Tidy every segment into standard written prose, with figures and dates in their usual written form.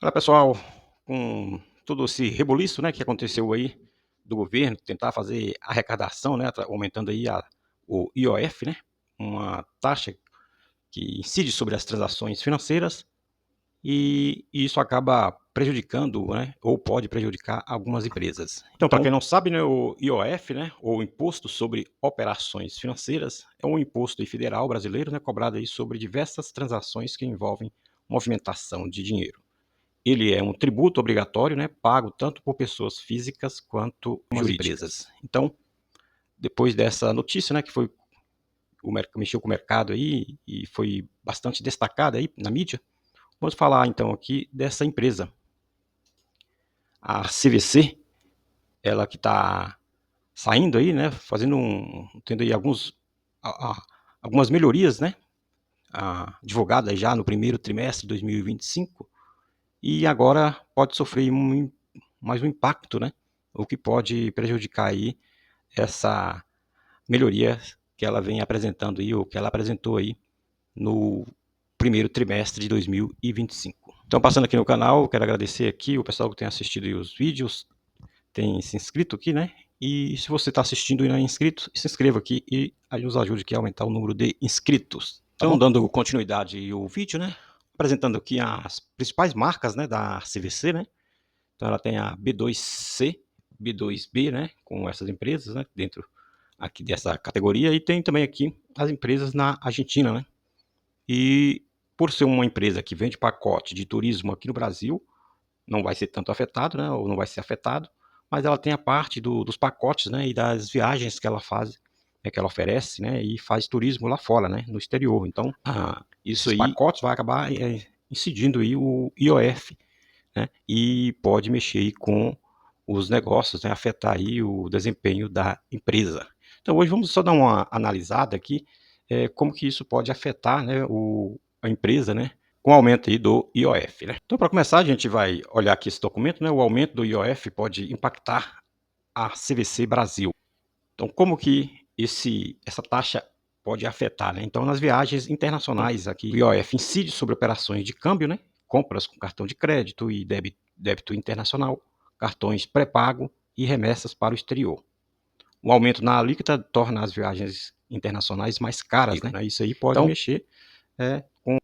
Olha, pessoal, com todo esse rebuliço, né, que aconteceu aí do governo tentar fazer arrecadação, né, aumentando aí o IOF, né, uma taxa que incide sobre as transações financeiras e isso acaba prejudicando, né, ou pode prejudicar algumas empresas. Então, para quem não sabe, né, o IOF, né, ou Imposto sobre Operações Financeiras, é um imposto aí federal brasileiro, né, cobrado aí sobre diversas transações que envolvem movimentação de dinheiro. Ele é um tributo obrigatório, né, pago tanto por pessoas físicas quanto jurídicas. Então, depois dessa notícia, né, que foi mexeu com o mercado aí e foi bastante destacada aí na mídia, vamos falar então aqui dessa empresa, a CVC, ela que está saindo aí, né, tendo aí algumas melhorias, né, divulgadas já no primeiro trimestre de 2025 e agora pode sofrer mais um impacto, né, o que pode prejudicar aí essa melhoria que ela vem apresentando aí, ou que ela apresentou aí no primeiro trimestre de 2025. Então, passando aqui no canal, quero agradecer aqui o pessoal que tem assistido aí os vídeos, tem se inscrito aqui, né? E se você está assistindo e não é inscrito, se inscreva aqui e nos ajude aqui a aumentar o número de inscritos. Então, dando continuidade ao vídeo, né? Apresentando aqui as principais marcas, né, da CVC, né? Então, ela tem a B2C, B2B, né, com essas empresas, né, dentro aqui dessa categoria, e tem também aqui as empresas na Argentina, né? E por ser uma empresa que vende pacote de turismo aqui no Brasil, não vai ser tanto afetado, né, ou não vai ser afetado, mas ela tem a parte dos pacotes, né, e das viagens que ela faz, que ela oferece, né, e faz turismo lá fora, né, no exterior. Então, isso aí, pacotes vai acabar incidindo aí o IOF, né, e pode mexer aí com os negócios, né, afetar aí o desempenho da empresa. Então hoje vamos só dar uma analisada aqui, como que isso pode afetar, né, a empresa, né, com o aumento aí do IOF, né. Então para começar a gente vai olhar aqui esse documento, né, o aumento do IOF pode impactar a CVC Brasil. Então como que essa taxa pode afetar, né? Então nas viagens internacionais aqui, o IOF incide sobre operações de câmbio, né, compras com cartão de crédito e débito internacional, cartões pré-pago e remessas para o exterior. O aumento na alíquota torna as viagens internacionais mais caras, né? Isso aí pode mexer com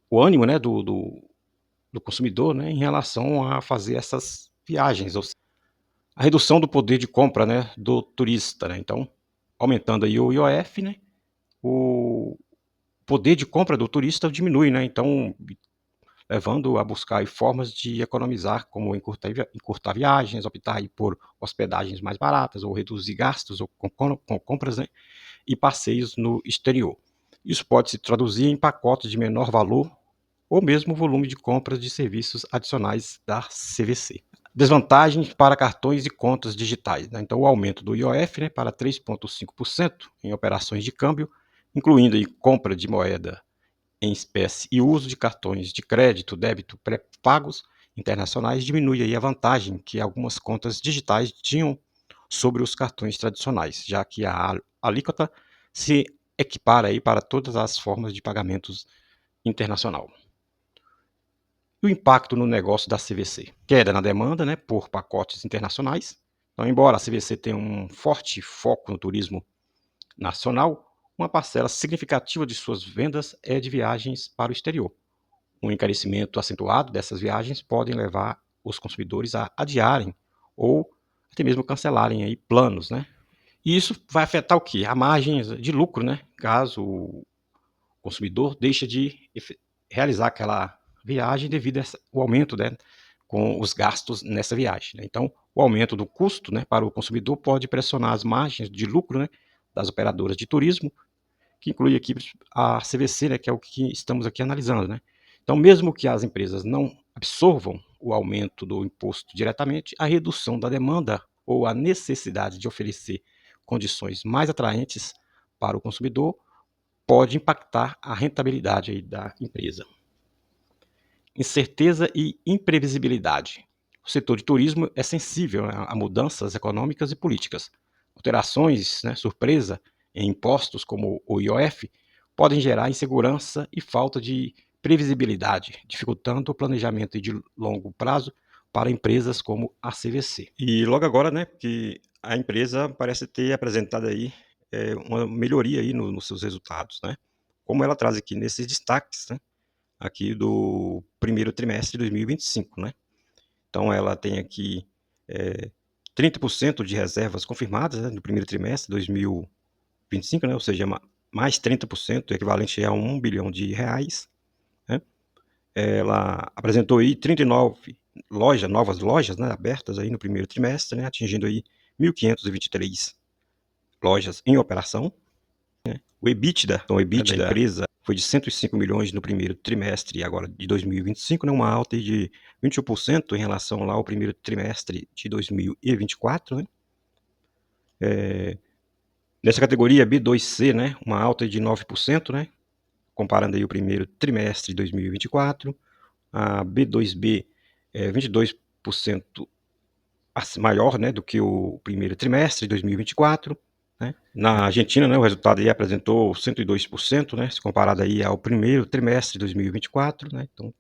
o ânimo, né, do consumidor, né, em relação a fazer essas viagens, ou seja, a redução do poder de compra, né, do turista, né? Então, aumentando aí o IOF, né, o poder de compra do turista diminui, né? Então, levando a buscar formas de economizar, como encurtar viagens, optar aí por hospedagens mais baratas, ou reduzir gastos ou com compras, né, e passeios no exterior. Isso pode se traduzir em pacotes de menor valor ou mesmo volume de compras de serviços adicionais da CVC. Desvantagens para cartões e contas digitais, né? Então, o aumento do IOF, né, para 3,5% em operações de câmbio, incluindo aí compra de moeda em espécie e uso de cartões de crédito, débito pré-pagos internacionais, diminui aí a vantagem que algumas contas digitais tinham sobre os cartões tradicionais, já que a alíquota se equipara aí para todas as formas de pagamentos internacional. E o impacto no negócio da CVC? Queda na demanda, né, por pacotes internacionais. Então, embora a CVC tenha um forte foco no turismo nacional, uma parcela significativa de suas vendas é de viagens para o exterior. Um encarecimento acentuado dessas viagens podem levar os consumidores a adiarem ou até mesmo cancelarem aí planos, né? E isso vai afetar o quê? A margem de lucro, né? Caso o consumidor deixe de realizar aquela viagem devido ao aumento, né, com os gastos nessa viagem, né? Então, o aumento do custo, né, para o consumidor pode pressionar as margens de lucro, né, das operadoras de turismo, que inclui aqui a CVC, né, que é o que estamos aqui analisando, né? Então, mesmo que as empresas não absorvam o aumento do imposto diretamente, a redução da demanda ou a necessidade de oferecer condições mais atraentes para o consumidor pode impactar a rentabilidade aí da empresa. Incerteza e imprevisibilidade. O setor de turismo é sensível, né, a mudanças econômicas e políticas. Alterações, né, surpresa em impostos como o IOF podem gerar insegurança e falta de previsibilidade, dificultando o planejamento de longo prazo para empresas como a CVC. E logo agora, né, que a empresa parece ter apresentado aí uma melhoria aí nos seus resultados, né? Como ela traz aqui nesses destaques, né, aqui do primeiro trimestre de 2025, né? Então ela tem aqui 30% de reservas confirmadas, né, no primeiro trimestre de 2025, né? Ou seja, mais 30%, equivalente a R$1 bilhão, né? Ela apresentou aí 39 novas lojas, né, abertas aí no primeiro trimestre, né, atingindo aí 1.523 lojas em operação. O EBITDA, então, da empresa foi de 105 milhões no primeiro trimestre agora de 2025, né, uma alta de 21% em relação lá ao primeiro trimestre de 2024. Né? Nessa categoria B2C, né, uma alta de 9%, né, comparando aí o primeiro trimestre de 2024. A B2B é 22% maior, né, do que o primeiro trimestre de 2024. Né? Na Argentina, né, o resultado aí apresentou 102%, né, se comparado aí ao primeiro trimestre de 2024. Né? Então,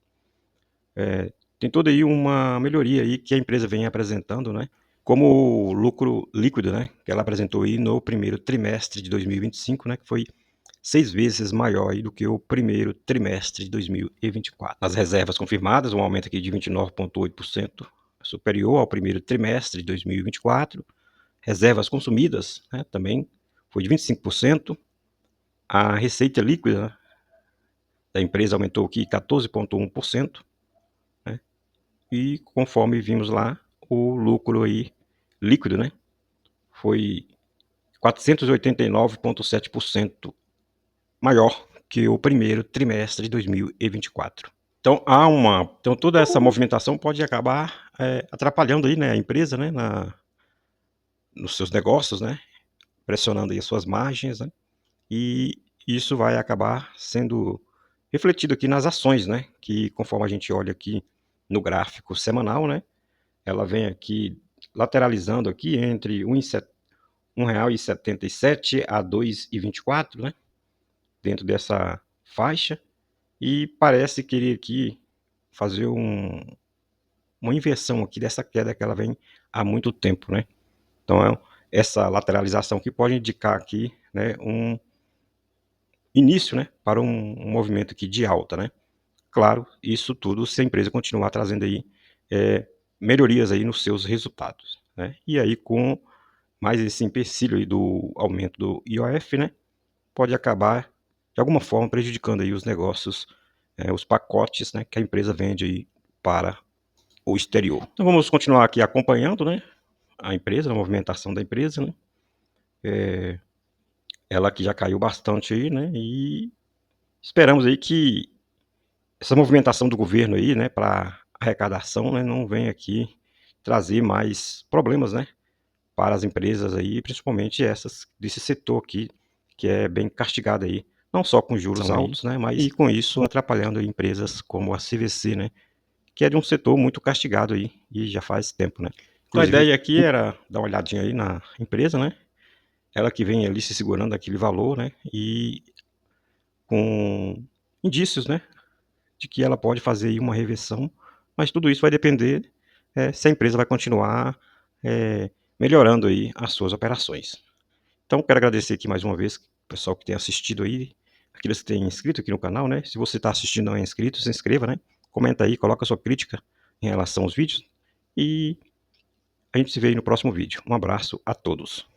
tem toda aí uma melhoria aí que a empresa vem apresentando, né, como o lucro líquido, né, que ela apresentou aí no primeiro trimestre de 2025, né, que foi 6 vezes maior aí do que o primeiro trimestre de 2024. As reservas confirmadas, um aumento aqui de 29,8%, superior ao primeiro trimestre de 2024. Reservas consumidas, né, também foi de 25%. A receita líquida, né, da empresa aumentou aqui 14,1%. Né, e conforme vimos lá, o lucro aí líquido, né, foi 489,7% maior que o primeiro trimestre de 2024. Então, então toda essa movimentação pode acabar atrapalhando aí, né, a empresa, né, nos seus negócios, né, pressionando aí as suas margens, né, e isso vai acabar sendo refletido aqui nas ações, né, que conforme a gente olha aqui no gráfico semanal, né, ela vem aqui lateralizando aqui entre R$1,77 a R$2,24, né, dentro dessa faixa, e parece querer aqui fazer uma inversão aqui dessa queda que ela vem há muito tempo, né? Então, essa lateralização aqui pode indicar aqui, né, um início, né, para um movimento aqui de alta, né? Claro, isso tudo se a empresa continuar trazendo aí melhorias aí nos seus resultados, né? E aí com mais esse empecilho aí do aumento do IOF, né, pode acabar de alguma forma prejudicando aí os negócios, os pacotes, né, que a empresa vende aí para o exterior. Então vamos continuar aqui acompanhando, né, a empresa, a movimentação da empresa, né? Ela que já caiu bastante aí, né? E esperamos aí que essa movimentação do governo aí, né, para arrecadação, né, não venha aqui trazer mais problemas, né, para as empresas aí, principalmente essas desse setor aqui, que é bem castigado aí, não só com juros altos, né, mas e com isso atrapalhando aí empresas como a CVC, né, que é de um setor muito castigado aí e já faz tempo, né. Então a ideia aqui era dar uma olhadinha aí na empresa, né, ela que vem ali se segurando aquele valor, né, e com indícios, né, de que ela pode fazer aí uma reversão, mas tudo isso vai depender se a empresa vai continuar melhorando aí as suas operações. Então, quero agradecer aqui mais uma vez o pessoal que tem assistido aí, aqueles que têm inscrito aqui no canal, né? Se você está assistindo e não é inscrito, se inscreva, né? Comenta aí, coloca a sua crítica em relação aos vídeos e a gente se vê aí no próximo vídeo. Um abraço a todos.